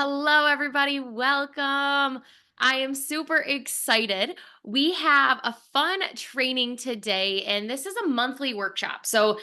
Hello, everybody. Welcome. I am super excited. We have a fun training today, and this is a monthly workshop. So,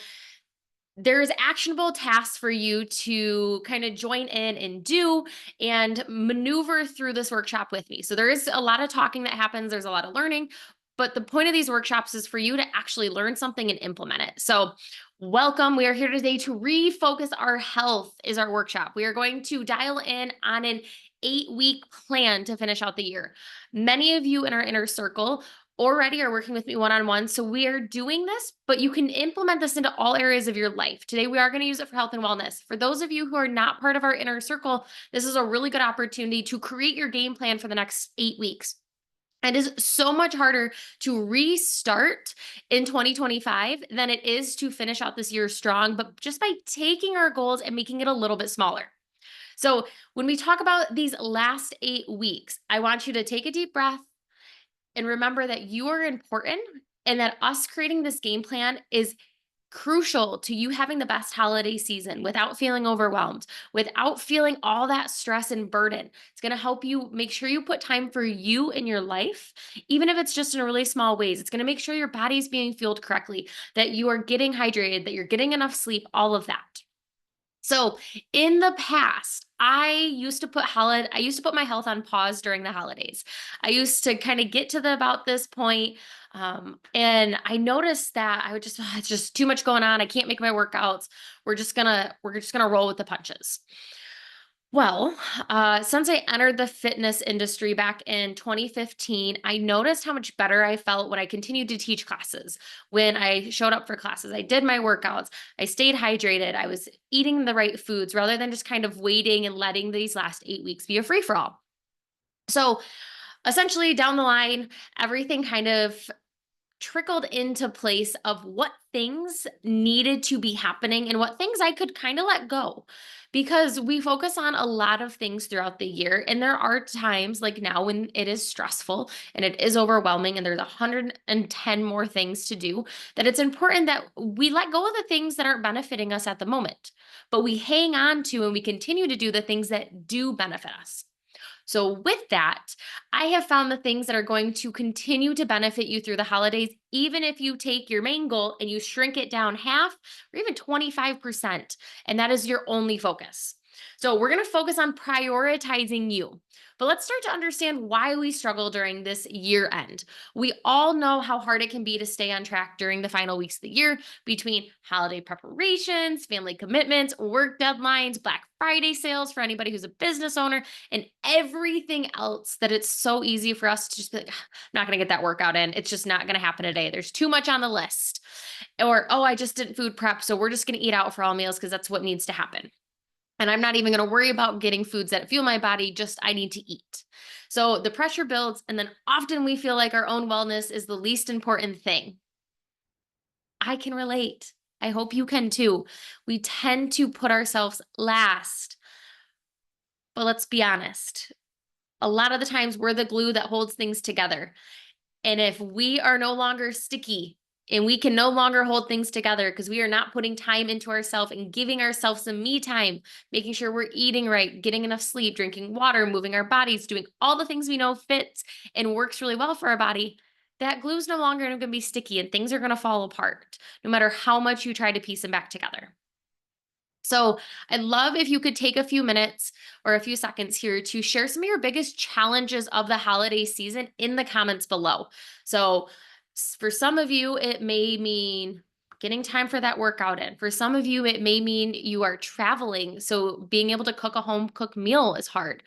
there's actionable tasks for you to kind of join in and do and maneuver through this workshop with me. So, there is a lot of talking that happens, there's a lot of learning, but the point of these workshops is for you to actually learn something and implement it. So, welcome. We are here today to refocus our health, is our workshop. We are going to dial in on an 8-week plan to finish out the year. Many of you in our inner circle already are working with me one on one. So we are doing this, but you can implement this into all areas of your life. Today, we are going to use it for health and wellness. For those of you who are not part of our inner circle, this is a really good opportunity to create your game plan for the next 8 weeks. It is so much harder to restart in 2025 than it is to finish out this year strong, but just by taking our goals and making it a little bit smaller. So, when we talk about these last 8 weeks, I want you to take a deep breath and remember that you are important and that us creating this game plan is crucial to you having the best holiday season without feeling overwhelmed, without feeling all that stress and burden. It's going to help you make sure you put time for you in your life, even if it's just in really small ways. It's going to make sure your body's being fueled correctly, that you are getting hydrated, that you're getting enough sleep, all of that. So in the past, I used to put my health on pause during the holidays. I used to kind of get to the about this point, and I noticed that I would just it's just too much going on. I can't make my workouts. We're just gonna roll with the punches. Well, since I entered the fitness industry back in 2015, I noticed how much better I felt when I continued to teach classes. When I showed up for classes, I did my workouts, I stayed hydrated, I was eating the right foods rather than just kind of waiting and letting these last 8 weeks be a free for all. So essentially, down the line, everything kind of trickled into place of what things needed to be happening and what things I could kind of let go. Because we focus on a lot of things throughout the year. And there are times like now when it is stressful and it is overwhelming and there's 110 more things to do, that it's important that we let go of the things that aren't benefiting us at the moment. But we hang on to and we continue to do the things that do benefit us. So, with that, I have found the things that are going to continue to benefit you through the holidays, even if you take your main goal and you shrink it down half or even 25%, and that is your only focus. So, we're going to focus on prioritizing you. But let's start to understand why we struggle during this year end. We all know how hard it can be to stay on track during the final weeks of the year between holiday preparations, family commitments, work deadlines, Black Friday sales for anybody who's a business owner, and everything else that it's so easy for us to just be like, "Ah, I'm not going to get that workout in. It's just not going to happen today. There's too much on the list." Or, oh, I just didn't food prep. So we're just going to eat out for all meals because that's what needs to happen. And I'm not even going to worry about getting foods that fuel my body, just I need to eat. So the pressure builds. And then often we feel like our own wellness is the least important thing. I can relate. I hope you can too. We tend to put ourselves last. But let's be honest, a lot of the times we're the glue that holds things together. And if we are no longer sticky and we can no longer hold things together because we are not putting time into ourselves and giving ourselves some me time, making sure we're eating right, getting enough sleep, drinking water, moving our bodies, doing all the things we know fits and works really well for our body, that glue's no longer going to be sticky and things are going to fall apart no matter how much you try to piece them back together. So, I'd love if you could take a few minutes or a few seconds here to share some of your biggest challenges of the holiday season in the comments below. So, for some of you, it may mean getting time for that workout in. For some of you, it may mean you are traveling. So, being able to cook a home cooked meal is hard.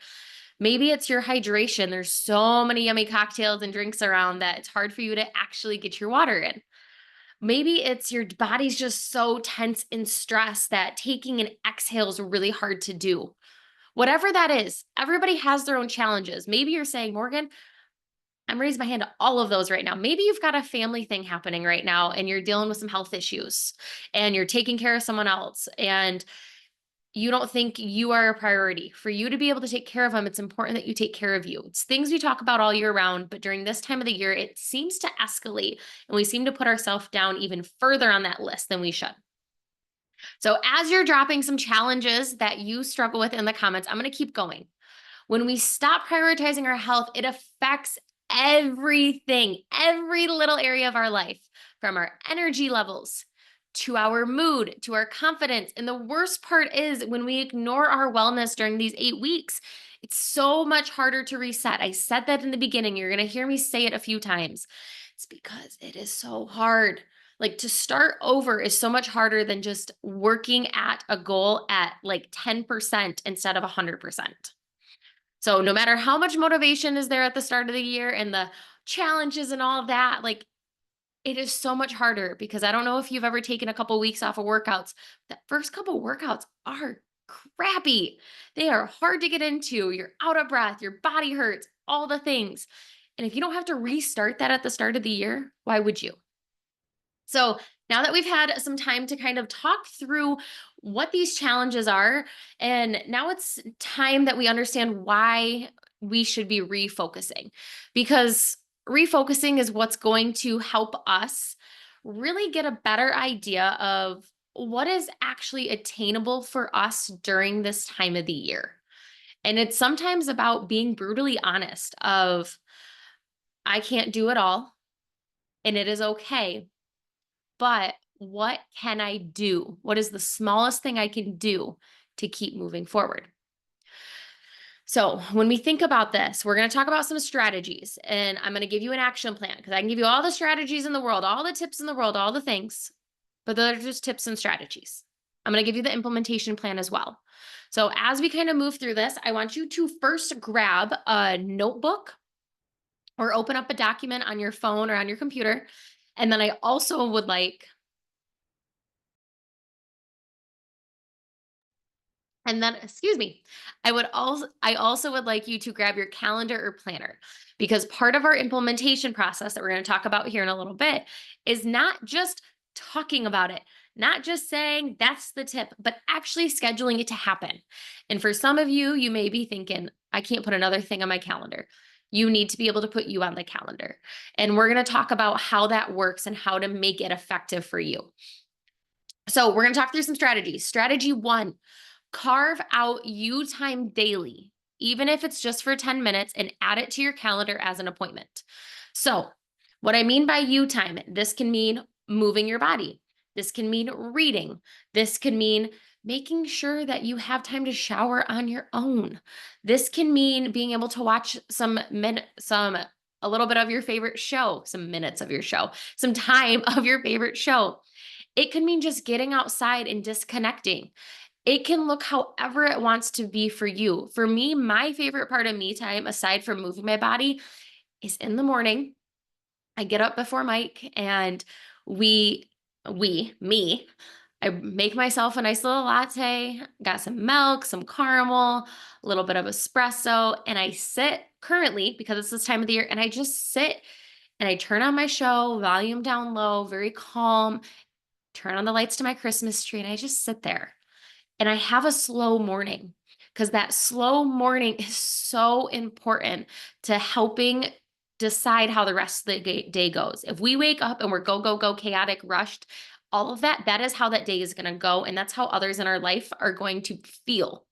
Maybe it's your hydration. There's so many yummy cocktails and drinks around that it's hard for you to actually get your water in. Maybe it's your body's just so tense and stressed that taking an exhale is really hard to do. Whatever that is, everybody has their own challenges. Maybe you're saying, Morgan, I'm raising my hand to all of those right now. Maybe you've got a family thing happening right now and you're dealing with some health issues and you're taking care of someone else and you don't think you are a priority. For you to be able to take care of them, it's important that you take care of you. It's things we talk about all year round, but during this time of the year, it seems to escalate and we seem to put ourselves down even further on that list than we should. So, as you're dropping some challenges that you struggle with in the comments, I'm going to keep going. When we stop prioritizing our health, it affects everything, every little area of our life, from our energy levels to our mood, to our confidence. And the worst part is when we ignore our wellness during these 8 weeks, it's so much harder to reset. I said that in the beginning. You're going to hear me say it a few times. It's because it is so hard. Like, to start over is so much harder than just working at a goal at like 10% instead of 100%. So no matter how much motivation is there at the start of the year and the challenges and all of that, like, it is so much harder, because I don't know if you've ever taken a couple weeks off of workouts. That first couple workouts are crappy. They are hard to get into. You're out of breath, your body hurts, all the things. And if you don't have to restart that at the start of the year, why would you? So now that we've had some time to kind of talk through what these challenges are, and now it's time that we understand why we should be refocusing, because refocusing is what's going to help us really get a better idea of what is actually attainable for us during this time of the year. And it's sometimes about being brutally honest of, I can't do it all, and it is okay, but what can I do? What is the smallest thing I can do to keep moving forward? So, when we think about this, we're going to talk about some strategies, and I'm going to give you an action plan, because I can give you all the strategies in the world, all the tips in the world, all the things, but those are just tips and strategies. I'm going to give you the implementation plan as well. So, as we kind of move through this, I want you to first grab a notebook or open up a document on your phone or on your computer. And then I also would like And then, excuse me, I also would like you to grab your calendar or planner, because part of our implementation process that we're going to talk about here in a little bit is not just talking about it, not just saying that's the tip, but actually scheduling it to happen. And for some of you, you may be thinking, I can't put another thing on my calendar. You need to be able to put you on the calendar. And we're going to talk about how that works and how to make it effective for you. So we're going to talk through some strategies. Strategy one: carve out you time daily, even if it's just for 10 minutes, and add it to your calendar as an appointment. So, what I mean by you time, this can mean moving your body. This can mean reading. This can mean making sure that you have time to shower on your own. This can mean being able to watch a little bit of your favorite show, some minutes of your show, some time of your favorite show. It can mean just getting outside and disconnecting. It can look however it wants to be for you. For me, my favorite part of me time, aside from moving my body, is in the morning. I get up before Mike, and me, I make myself a nice little latte, got some milk, some caramel, a little bit of espresso, and I sit currently, because it's this time of the year, and I just sit and I turn on my show, volume down low, very calm, turn on the lights to my Christmas tree, and I just sit there. And I have a slow morning, because that slow morning is so important to helping decide how the rest of the day goes. If we wake up and we're go, go, go, chaotic, rushed, all of that, that is how that day is going to go. And that's how others in our life are going to feel.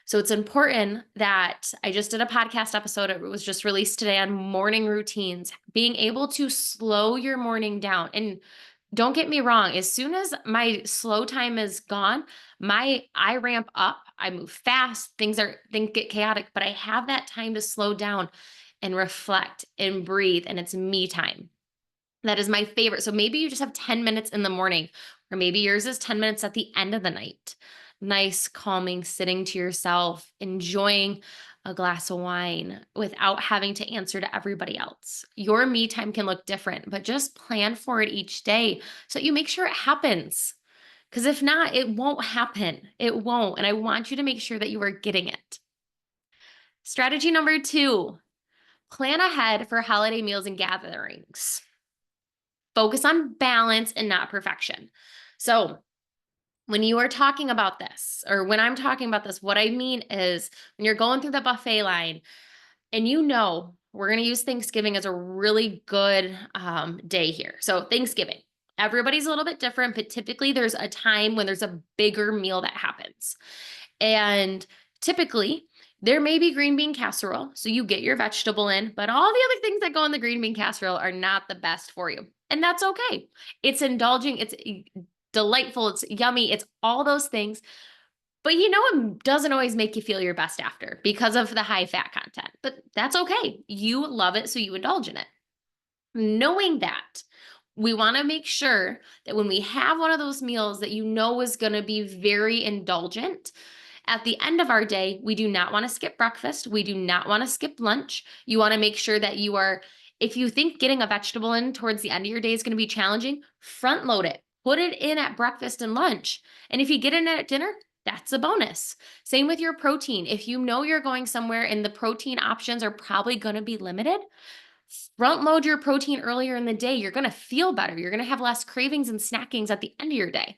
So it's important that I just did a podcast episode. It was just released today on morning routines, being able to slow your morning down. And don't get me wrong, as soon as my slow time is gone, I ramp up, I move fast, things get chaotic, but I have that time to slow down and reflect and breathe, and it's me time. That is my favorite. So maybe you just have 10 minutes in the morning, or maybe yours is 10 minutes at the end of the night. Nice, calming, sitting to yourself, enjoying a glass of wine without having to answer to everybody else. Your me time can look different, but just plan for it each day so that you make sure it happens. Because if not, it won't happen. It won't. And I want you to make sure that you are getting it. Strategy number two: plan ahead for holiday meals and gatherings. Focus on balance and not perfection. So, when you are talking about this, or when I'm talking about this, what I mean is when you're going through the buffet line, and we're going to use Thanksgiving as a really good day here. So, Thanksgiving, everybody's a little bit different, but typically there's a time when there's a bigger meal that happens. And typically, There may be green bean casserole, so you get your vegetable in, but all the other things that go in the green bean casserole are not the best for you. And that's okay. It's indulging, it's delightful, it's yummy, it's all those things. But it doesn't always make you feel your best after because of the high fat content. But that's okay. You love it, so you indulge in it. Knowing that, we want to make sure that when we have one of those meals that is going to be very indulgent, at the end of our day, we do not want to skip breakfast. We do not want to skip lunch. You want to make sure that if you think getting a vegetable in towards the end of your day is going to be challenging, front load it. Put it in at breakfast and lunch. And if you get in at dinner, that's a bonus. Same with your protein. If you know you're going somewhere and the protein options are probably going to be limited, front load your protein earlier in the day. You're going to feel better. You're going to have less cravings and snackings at the end of your day.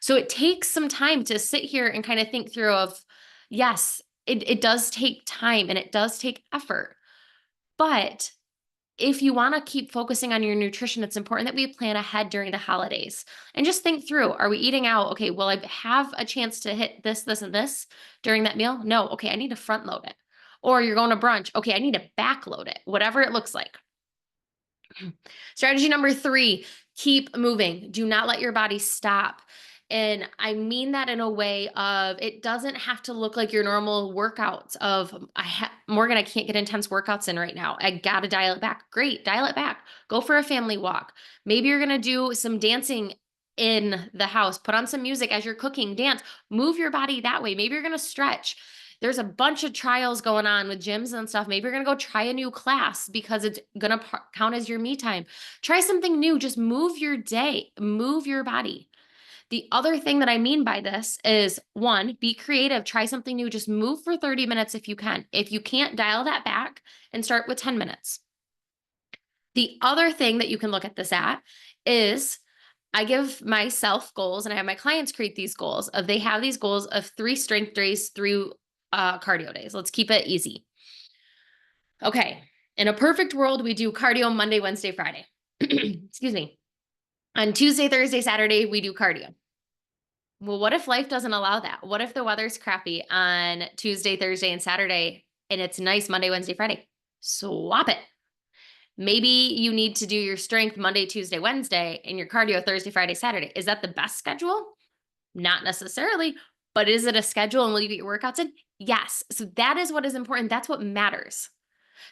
So it takes some time to sit here and kind of think through yes, it does take time and it does take effort. But if you want to keep focusing on your nutrition, it's important that we plan ahead during the holidays and just think through, are we eating out? Okay, will I have a chance to hit this, this, and this during that meal? No. Okay, I need to front load it. Or you're going to brunch. Okay, I need to backload it, whatever it looks like. Strategy number 3, keep moving. Do not let your body stop. And I mean that in a way of, it doesn't have to look like your normal workouts of, Morgan, I can't get intense workouts in right now. I got to dial it back. Great, dial it back. Go for a family walk. Maybe you're going to do some dancing in the house. Put on some music as you're cooking, dance, move your body that way. Maybe you're going to stretch. There's a bunch of trials going on with gyms and stuff. Maybe you're going to go try a new class because it's going to count as your me time. Try something new. Just move your day, move your body. The other thing that I mean by this is, 1, be creative, try something new, just move for 30 minutes if you can. If you can't, dial that back and start with 10 minutes. The other thing that you can look at this at is, I give myself goals and I have my clients create these goals they have these goals of 3 strength days, 3 cardio days. Let's keep it easy. Okay. In a perfect world, we do cardio Monday, Wednesday, Friday. Excuse me. On Tuesday, Thursday, Saturday, we do cardio. Well, what if life doesn't allow that? What if the weather's crappy on Tuesday, Thursday, and Saturday, and it's nice Monday, Wednesday, Friday? Swap it. Maybe you need to do your strength Monday, Tuesday, Wednesday, and your cardio Thursday, Friday, Saturday. Is that the best schedule? Not necessarily, but is it a schedule and will you get your workouts in? Yes. So that is what is important. That's what matters.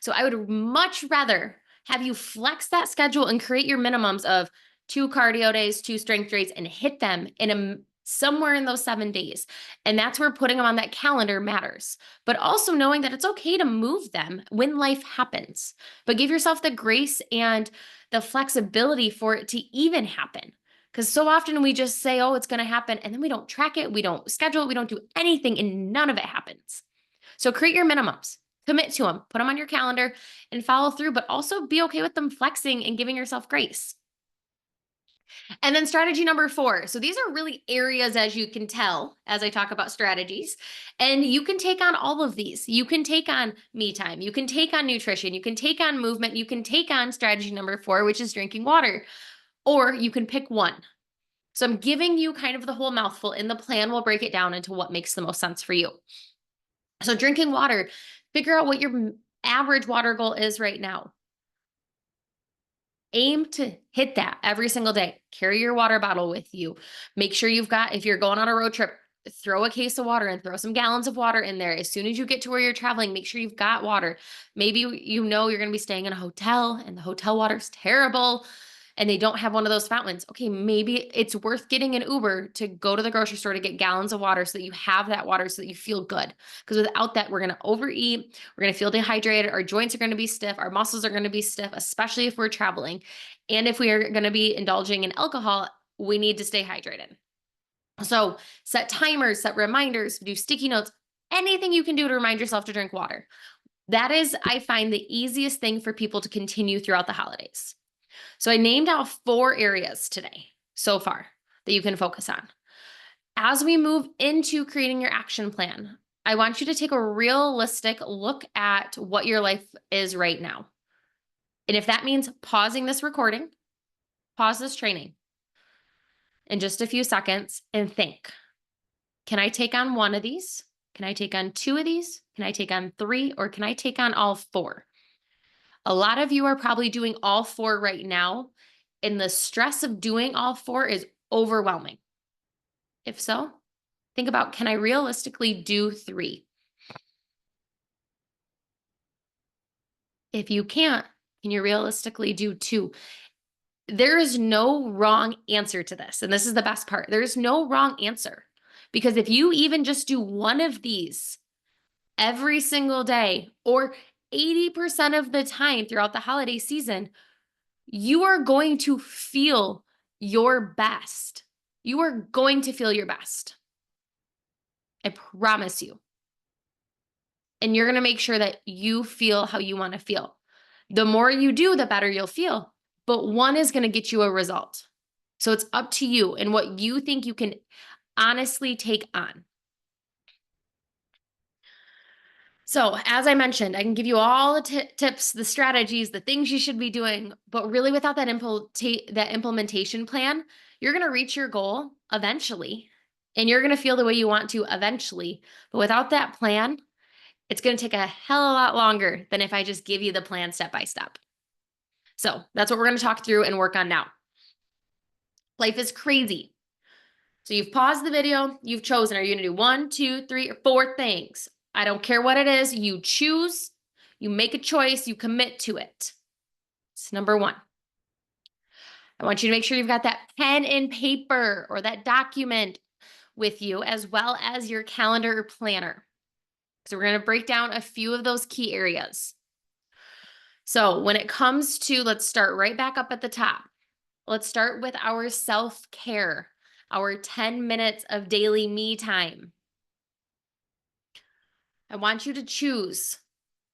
So I would much rather have you flex that schedule and create your minimums of 2 cardio days, 2 strength days, and hit them in somewhere in those 7 days. And that's where putting them on that calendar matters. But also knowing that it's okay to move them when life happens. But give yourself the grace and the flexibility for it to even happen. Because so often we just say, oh, it's going to happen. And then we don't track it. We don't schedule it. We don't do anything. And none of it happens. So create your minimums. Commit to them, put them on your calendar and follow through, but also be okay with them flexing and giving yourself grace. And then strategy number 4. So these are really areas, as you can tell, as I talk about strategies, and you can take on all of these. You can take on me time. You can take on nutrition. You can take on movement. You can take on strategy number 4, which is drinking water, or you can pick one. So I'm giving you kind of the whole mouthful, and the plan will break it down into what makes the most sense for you. So drinking water, figure out what your average water goal is right now. Aim to hit that every single day. Carry your water bottle with you. Make sure if you're going on a road trip, throw a case of water and throw some gallons of water in there. As soon as you get to where you're traveling, make sure you've got water. Maybe you're going to be staying in a hotel and the hotel water's terrible and they don't have one of those fountains. Okay, maybe it's worth getting an Uber to go to the grocery store to get gallons of water so that you have that water so that you feel good. Because without that, we're going to overeat. We're going to feel dehydrated. Our joints are going to be stiff. Our muscles are going to be stiff, especially if we're traveling. And if we are going to be indulging in alcohol, we need to stay hydrated. So set timers, set reminders, do sticky notes, anything you can do to remind yourself to drink water. That is, I find, the easiest thing for people to continue throughout the holidays. So I named out 4 areas today so far that you can focus on. As we move into creating your action plan, I want you to take a realistic look at what your life is right now. And if that means pausing this recording, pause this training in just a few seconds and think, can I take on one of these? Can I take on 2 of these? Can I take on 3? Or can I take on all 4? A lot of you are probably doing all 4 right now, and the stress of doing all 4 is overwhelming. If so, think about, can I realistically do 3? If you can't, can you realistically do 2? There is no wrong answer to this. And this is the best part. There's no wrong answer. Because if you even just do one of these every single day or 80% of the time throughout the holiday season, you are going to feel your best. You are going to feel your best. I promise you. And you're going to make sure that you feel how you want to feel. The more you do, the better you'll feel. But one is going to get you a result. So it's up to you and what you think you can honestly take on. So, as I mentioned, I can give you all the tips, the strategies, the things you should be doing, but really without that implementation plan, you're going to reach your goal eventually, and you're going to feel the way you want to eventually. But without that plan, it's going to take a hell of a lot longer than if I just give you the plan step by step. So, that's what we're going to talk through and work on now. Life is crazy. So you've paused the video, you've chosen, are you going to do 1, 2, 3, or 4 things? I don't care what it is. You choose, you make a choice, you commit to it. It's number 1. I want you to make sure you've got that pen and paper or that document with you, as well as your calendar or planner. So we're going to break down a few of those key areas. So when it comes to, let's start right back up at the top. Let's start with our self-care, our 10 minutes of daily me time. I want you to choose,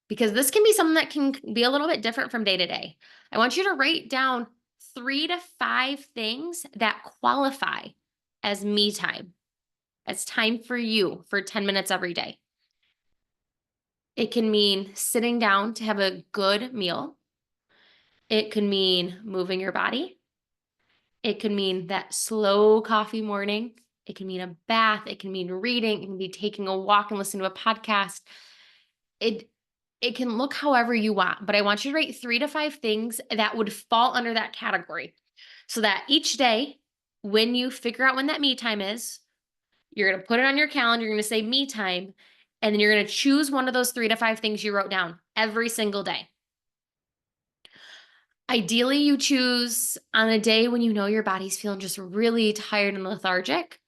because this can be something that can be a little bit different from day to day. I want you to write down 3 to 5 things that qualify as me time, as time for you for 10 minutes every day. It can mean sitting down to have a good meal. It could mean moving your body. It could mean that slow coffee morning. It can mean a bath. It can mean reading. It can be taking a walk and listening to a podcast. It can look however you want, but I want you to write 3 to 5 things that would fall under that category, so that each day, when you figure out when that me time is, you're going to put it on your calendar. You're going to say me time, and then you're going to choose one of those 3 to 5 things you wrote down every single day. Ideally, you choose on a day when you know your body's feeling just really tired and lethargic.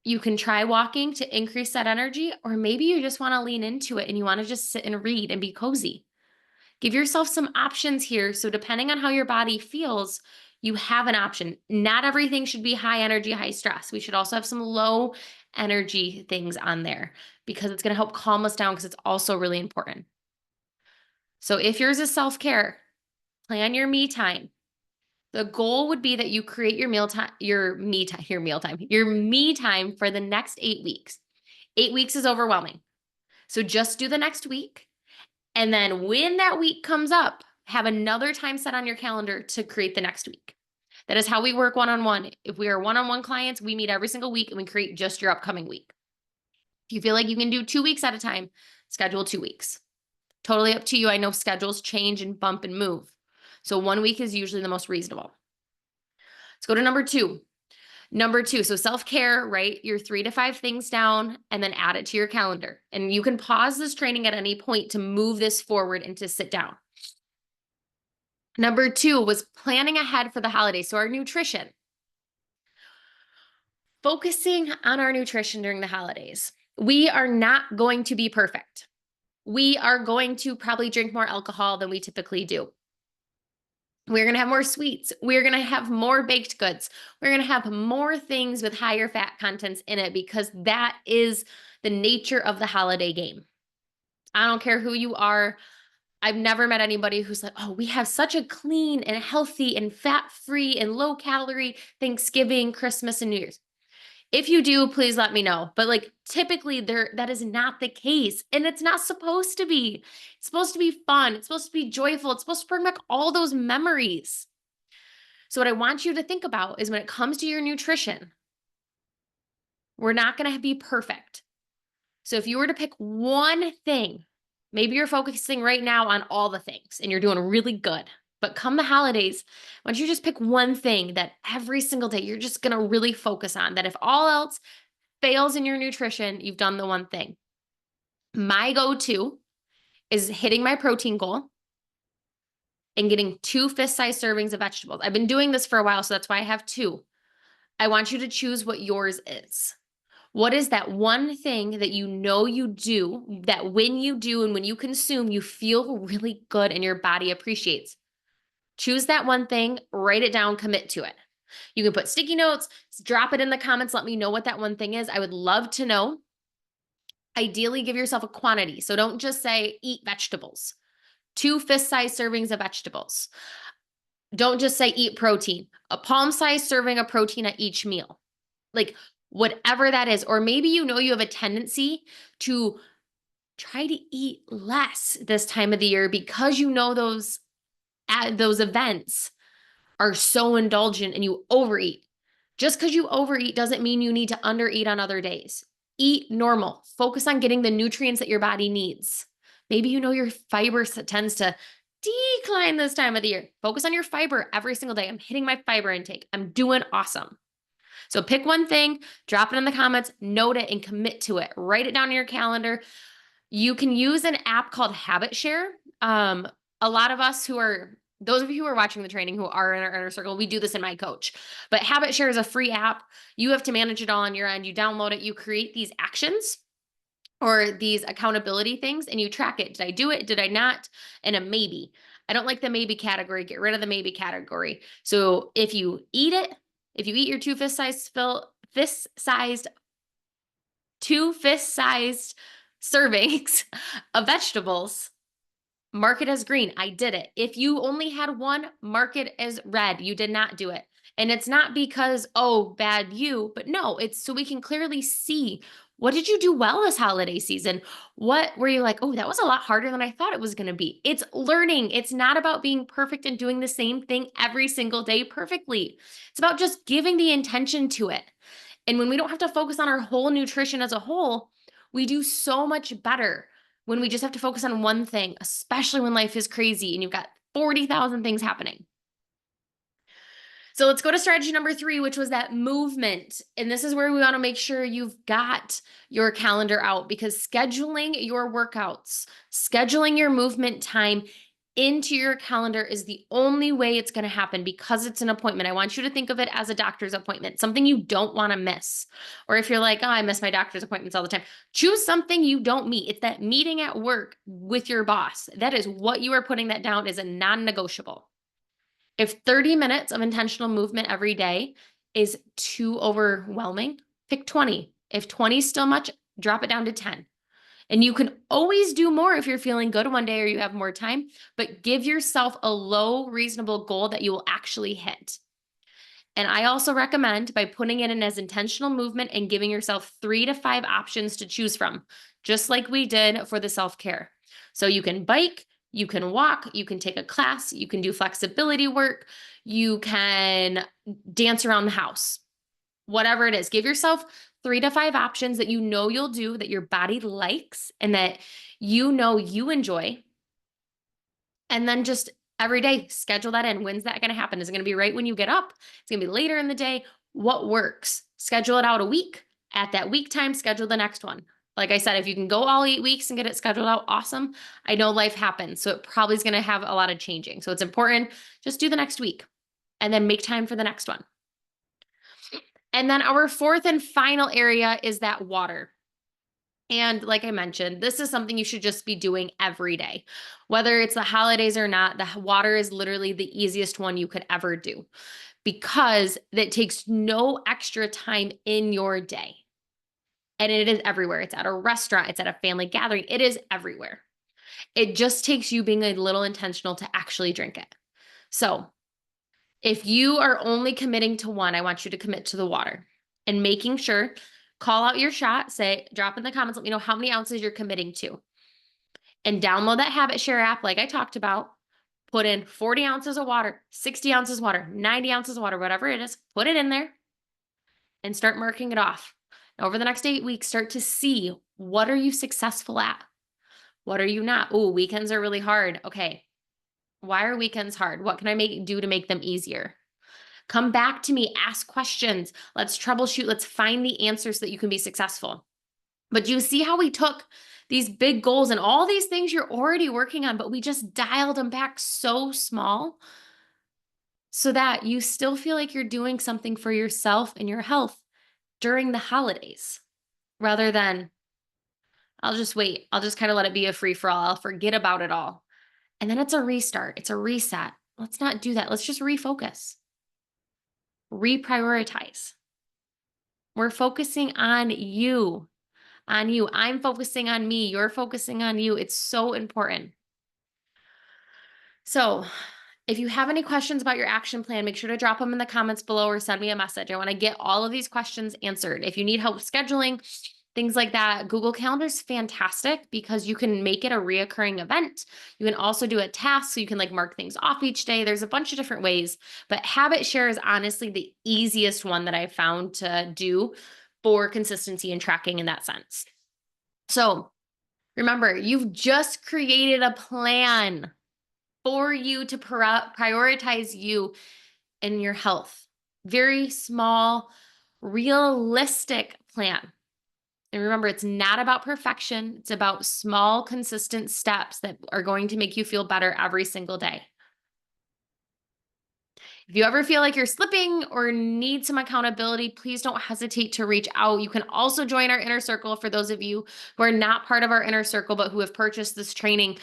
You can try walking to increase that energy, or maybe you just want to lean into it and you want to just sit and read and be cozy. Give yourself some options here. So depending on how your body feels, you have an option. Not everything should be high energy, high stress. We should also have some low energy things on there, because it's going to help calm us down, because it's also really important. So if yours is self-care, plan your me time. The goal would be that you create your me time for the next 8 weeks. 8 weeks is overwhelming. So just do the next week. And then when that week comes up, have another time set on your calendar to create the next week. That is how we work one-on-one. If we are one-on-one clients, we meet every single week and we create just your upcoming week. If you feel like you can do 2 weeks at a time, schedule 2 weeks. Totally up to you. I know schedules change and bump and move. So 1 week is usually the most reasonable. Let's go to number 2. Number 2, so self-care, write your 3 to 5 things down and then add it to your calendar. And you can pause this training at any point to move this forward and to sit down. Number 2 was planning ahead for the holidays. So our nutrition. Focusing on our nutrition during the holidays. We are not going to be perfect. We are going to probably drink more alcohol than we typically do. We're going to have more sweets. We're going to have more baked goods. We're going to have more things with higher fat contents in it, because that is the nature of the holiday game. I don't care who you are. I've never met anybody who's like, oh, we have such a clean and healthy and fat-free and low-calorie Thanksgiving, Christmas, and New Year's. If you do, please let me know. But like typically that is not the case. And it's not supposed to be. It's supposed to be fun. It's supposed to be joyful. It's supposed to bring back all those memories. So what I want you to think about is, when it comes to your nutrition, we're not going to be perfect. So if you were to pick one thing, maybe you're focusing right now on all the things and you're doing really good. But come the holidays, why don't you just pick one thing that every single day you're just going to really focus on? That if all else fails in your nutrition, you've done the one thing. My go to is hitting my protein goal and getting 2 fist-sized servings of vegetables. I've been doing this for a while, so that's why I have 2. I want you to choose what yours is. What is that one thing that you know you do that when you do and when you consume, you feel really good and your body appreciates? Choose that one thing, write it down, commit to it. You can put sticky notes, drop it in the comments, let me know what that one thing is. I would love to know. Ideally, give yourself a quantity. So don't just say eat vegetables. 2 fist-sized servings of vegetables. Don't just say eat protein. A palm-sized serving of protein at each meal. Like whatever that is. Or maybe you know you have a tendency to try to eat less this time of the year because you know those events are so indulgent and you overeat. Just because you overeat doesn't mean you need to undereat on other days. Eat normal. Focus on getting the nutrients that your body needs. Maybe you know your fiber tends to decline this time of the year. Focus on your fiber every single day. I'm hitting my fiber intake. I'm doing awesome. So pick one thing, drop it in the comments, note it, and commit to it. Write it down in your calendar. You can use an app called Habit Share. A lot of us those of you who are watching the training who are in our inner circle, we do this in my coach. But Habit Share is a free app. You have to manage it all on your end. You download it, you create these actions or these accountability things, and you track it. Did I do it? Did I not? And a maybe. I don't like the maybe category. Get rid of the maybe category. So if you eat it, if you eat your 2 fist-sized servings of vegetables, mark it as green. I did it. If you only had one, mark it as red. You did not do it. And it's not because, oh, bad you, but no, it's so we can clearly see, what did you do well this holiday season? What were you like, oh, that was a lot harder than I thought it was going to be? It's learning. It's not about being perfect and doing the same thing every single day perfectly. It's about just giving the intention to it. And when we don't have to focus on our whole nutrition as a whole, we do so much better when we just have to focus on one thing, especially when life is crazy and you've got 40,000 things happening. So let's go to strategy number 3, which was that movement. And this is where we want to make sure you've got your calendar out, because scheduling your workouts, scheduling your movement time into your calendar is the only way it's going to happen, because it's an appointment. I want you to think of it as a doctor's appointment, something you don't want to miss. Or if you're like, oh, I miss my doctor's appointments all the time, choose something you don't meet. It's that meeting at work with your boss. That is what you are putting that down as a non-negotiable. If 30 minutes of intentional movement every day is too overwhelming, pick 20. If 20 is still much, drop it down to 10. And you can always do more if you're feeling good one day or you have more time, but give yourself a low, reasonable goal that you will actually hit. And I also recommend by putting it in as intentional movement and giving yourself 3 to 5 options to choose from, just like we did for the self-care. So you can bike, you can walk, you can take a class, you can do flexibility work, you can dance around the house, whatever it is. Give yourself 3 to 5 options that you know you'll do, that your body likes, and that you know you enjoy. And then just every day, schedule that in. When's that going to happen? Is it going to be right when you get up? It's going to be later in the day. What works? Schedule it out a week. At that week time, schedule the next one. Like I said, if you can go all 8 weeks and get it scheduled out, awesome. I know life happens, so it probably is going to have a lot of changing. So it's important. Just do the next week and then make time for the next one. And then our 4th and final area is that water. And like I mentioned, this is something you should just be doing every day. Whether it's the holidays or not, the water is literally the easiest one you could ever do, because it takes no extra time in your day. And it is everywhere. It's at a restaurant, it's at a family gathering, it is everywhere. It just takes you being a little intentional to actually drink it. So if you are only committing to one, I want you to commit to the water and making sure, call out your shot, drop in the comments, let me know how many ounces you're committing to. And download that Habit Share app like I talked about. Put in 40 ounces of water, 60 ounces of water, 90 ounces of water, whatever it is, put it in there and start marking it off. Over the next 8 weeks, start to see What are you successful at? What are you not? Oh, weekends are really hard. Okay. Why are weekends hard? What can I do to make them easier? Come back to me, ask questions. Let's troubleshoot. Let's find the answers so that you can be successful. But do you see how we took these big goals and all these things you're already working on, but we just dialed them back so small so that you still feel like you're doing something for yourself and your health during the holidays rather than, I'll just wait. I'll just kind of let it be a free for all. I'll forget about it all. And then it's a restart, it's a reset. Let's not do that. Let's just refocus, reprioritize. We're focusing on you, on you. I'm focusing on me. You're focusing on you. It's so important. So, if you have any questions about your action plan, make sure to drop them in the comments below or send me a message. I want to get all of these questions answered. If you need help scheduling, things like that, Google Calendar is fantastic because you can make it a reoccurring event. You can also do a task so you can like mark things off each day. There's a bunch of different ways, but habit share is honestly the easiest one that I've found to do for consistency and tracking in that sense. So remember, you've just created a plan for you to prioritize you and your health. Very small, realistic plan. And remember, it's not about perfection. It's about small, consistent steps that are going to make you feel better every single day. If you ever feel like you're slipping or need some accountability, please don't hesitate to reach out. You can also join our inner circle for those of you who are not part of our inner circle, but who have purchased this training.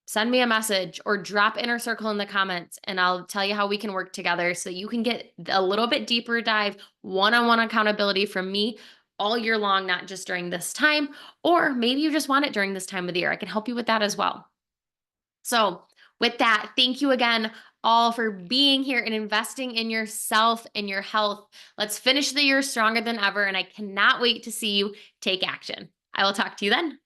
Send me a message or drop inner circle in the comments and I'll tell you how we can work together so you can get a little bit deeper dive, one-on-one accountability from me all year long, not just during this time, or maybe you just want it during this time of the year. I can help you with that as well. So with that, thank you again all for being here and investing in yourself and your health. Let's finish the year stronger than ever. And I cannot wait to see you take action. I will talk to you then.